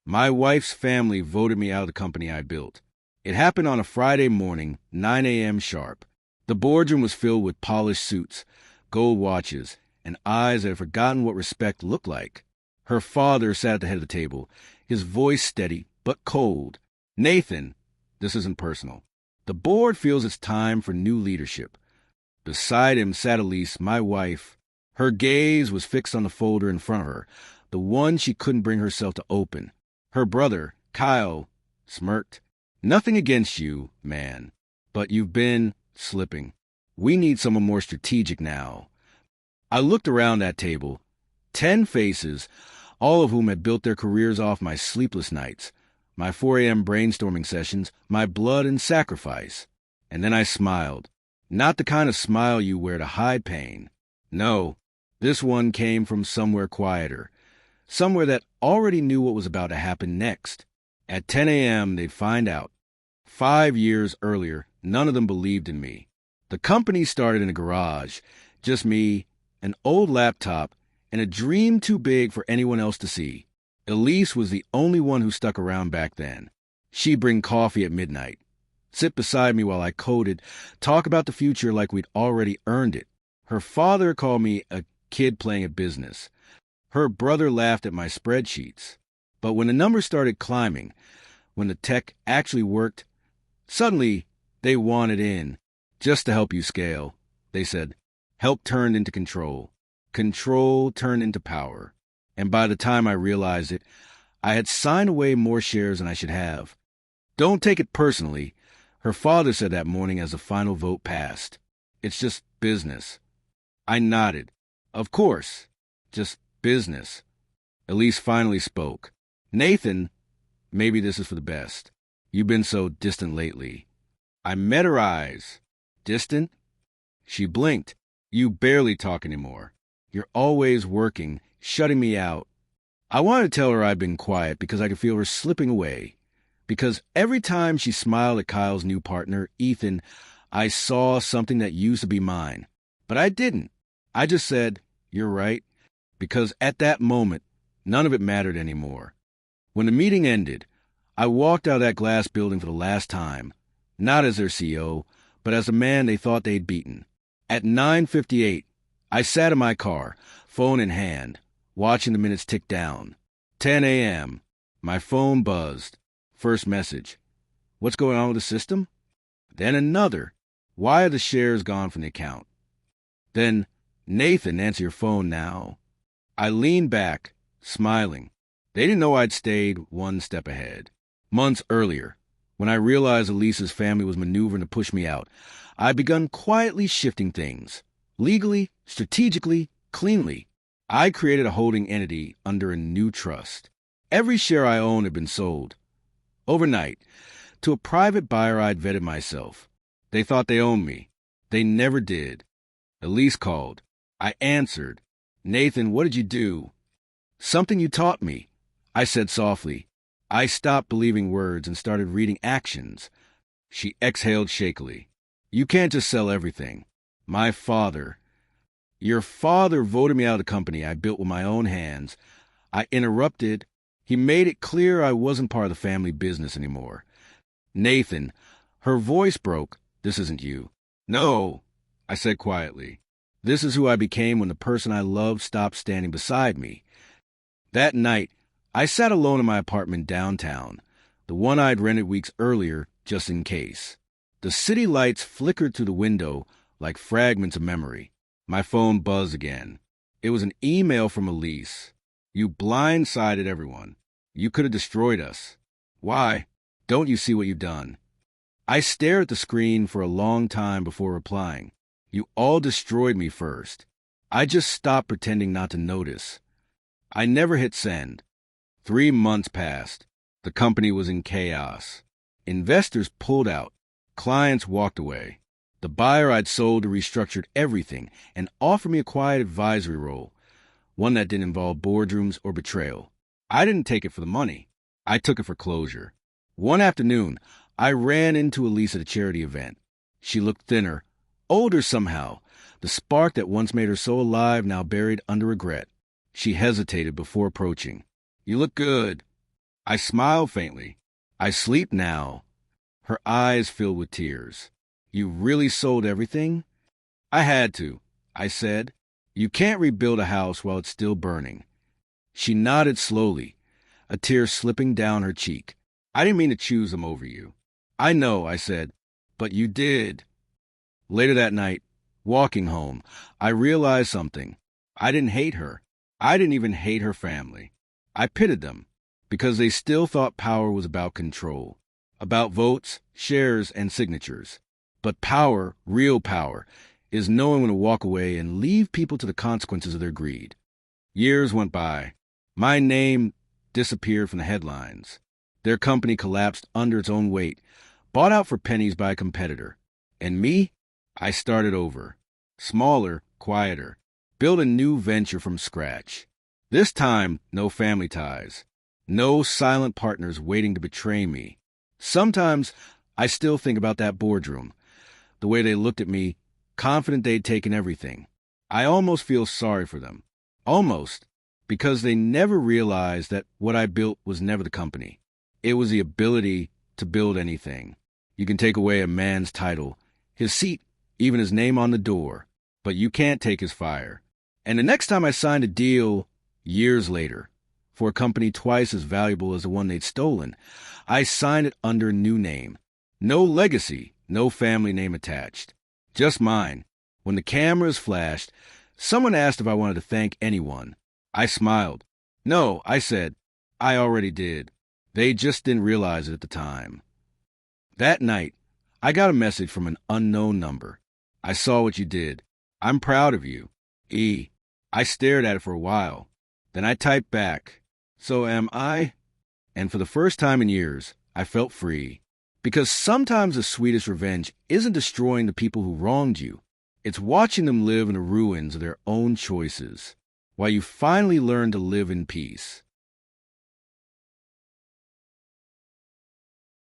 My wife's family voted me out of the company I built. It happened on a Friday morning, 9 a.m. sharp. The boardroom was filled with polished suits, gold watches, and eyes that had forgotten what respect looked like. Her father sat at the head of the table, his voice steady but cold. "Nathan, this isn't personal. The board feels it's time for new leadership." Beside him sat Elise, my wife. Her gaze was fixed on the folder in front of her, the one she couldn't bring herself to open. Her brother, Kyle, smirked. "Nothing against you, man, but you've been slipping. We need someone more strategic now." I looked around that table. 10 faces, all of whom had built their careers off my sleepless nights, my 4 a.m. brainstorming sessions, my blood and sacrifice. And then I smiled. Not the kind of smile you wear to hide pain. No, this one came from somewhere quieter, somewhere that already knew what was about to happen next. At 10 a.m., they'd find out. 5 years earlier, none of them believed in me. The company started in a garage, just me, an old laptop, and a dream too big for anyone else to see. Elise was the only one who stuck around back then. She'd bring coffee at midnight, sit beside me while I coded, talk about the future like we'd already earned it. Her father called me a kid playing at business. Her brother laughed at my spreadsheets. But when the numbers started climbing, when the tech actually worked, suddenly they wanted in. "Just to help you scale," they said. Help turned into control. Control turned into power. And by the time I realized it, I had signed away more shares than I should have. "Don't take it personally," her father said that morning as the final vote passed. "It's just business." I nodded. "Of course, just business." Elise finally spoke. "Nathan, maybe this is for the best. You've been so distant lately." I met her eyes. "Distant?" She blinked. "You barely talk anymore. You're always working, shutting me out." I wanted to tell her I'd been quiet because I could feel her slipping away. Because every time she smiled at Kyle's new partner, Ethan, I saw something that used to be mine. But I didn't. I just said, "You're right," because at that moment, none of it mattered anymore. When the meeting ended, I walked out of that glass building for the last time, not as their CEO, but as a man they thought they'd beaten. At 9:58, I sat in my car, phone in hand, watching the minutes tick down. 10 a.m., my phone buzzed. First message: "What's going on with the system?" Then another: "Why are the shares gone from the account?" Then, "Nathan, answer your phone now." I leaned back, smiling. They didn't know I'd stayed one step ahead. Months earlier, when I realized Elise's family was maneuvering to push me out, I'd begun quietly shifting things. Legally, strategically, cleanly. I created a holding entity under a new trust. Every share I owned had been sold. Overnight, to a private buyer I'd vetted myself. They thought they owned me. They never did. Elise called. I answered. "Nathan, what did you do?" "Something you taught me," I said softly. I stopped believing words and started reading actions. She exhaled shakily. "You can't just sell everything. My father..." "Your father voted me out of the company I built with my own hands." I interrupted. He made it clear I wasn't part of the family business anymore. "Nathan," her voice broke, "this isn't you." "No," I said quietly. "This is who I became when the person I loved stopped standing beside me." That night, I sat alone in my apartment downtown, the one I'd rented weeks earlier just in case. The city lights flickered through the window like fragments of memory. My phone buzzed again. It was an email from Elise. "You blindsided everyone. You could have destroyed us. Why? Don't you see what you've done?" I stared at the screen for a long time before replying. "You all destroyed me first." I just stopped pretending not to notice. I never hit send. 3 months passed. The company was in chaos. Investors pulled out. Clients walked away. The buyer I'd sold to restructured everything and offered me a quiet advisory role, one that didn't involve boardrooms or betrayal. I didn't take it for the money. I took it for closure. One afternoon, I ran into Elise at a charity event. She looked thinner, older somehow, the spark that once made her so alive now buried under regret. She hesitated before approaching. "You look good." I smiled faintly. I sleep now. Her eyes filled with tears. You really sold everything? I had to, I said. You can't rebuild a house while it's still burning. She nodded slowly, a tear slipping down her cheek. I didn't mean to choose them over you. I know, I said, but you did. Later that night, walking home, I realized something. I didn't hate her. I didn't even hate her family. I pitied them because they still thought power was about control, about votes, shares, and signatures. But power, real power, is knowing when to walk away and leave people to the consequences of their greed. Years went by. My name disappeared from the headlines. Their company collapsed under its own weight, bought out for pennies by a competitor. And me? I started over. Smaller, quieter. Built a new venture from scratch. This time, no family ties. No silent partners waiting to betray me. Sometimes, I still think about that boardroom. The way they looked at me, confident they'd taken everything. I almost feel sorry for them. Almost. Because they never realized that what I built was never the company. It was the ability to build anything. You can take away a man's title, his seat, even his name on the door, but you can't take his fire. And the next time I signed a deal, years later, for a company twice as valuable as the one they'd stolen, I signed it under a new name. No legacy, no family name attached. Just mine. When the cameras flashed, someone asked if I wanted to thank anyone. I smiled. No, I said, I already did. They just didn't realize it at the time. That night, I got a message from an unknown number. I saw what you did. I'm proud of you. E. I stared at it for a while. Then I typed back, so am I? And for the first time in years, I felt free. Because sometimes the sweetest revenge isn't destroying the people who wronged you. It's watching them live in the ruins of their own choices, while you finally learn to live in peace.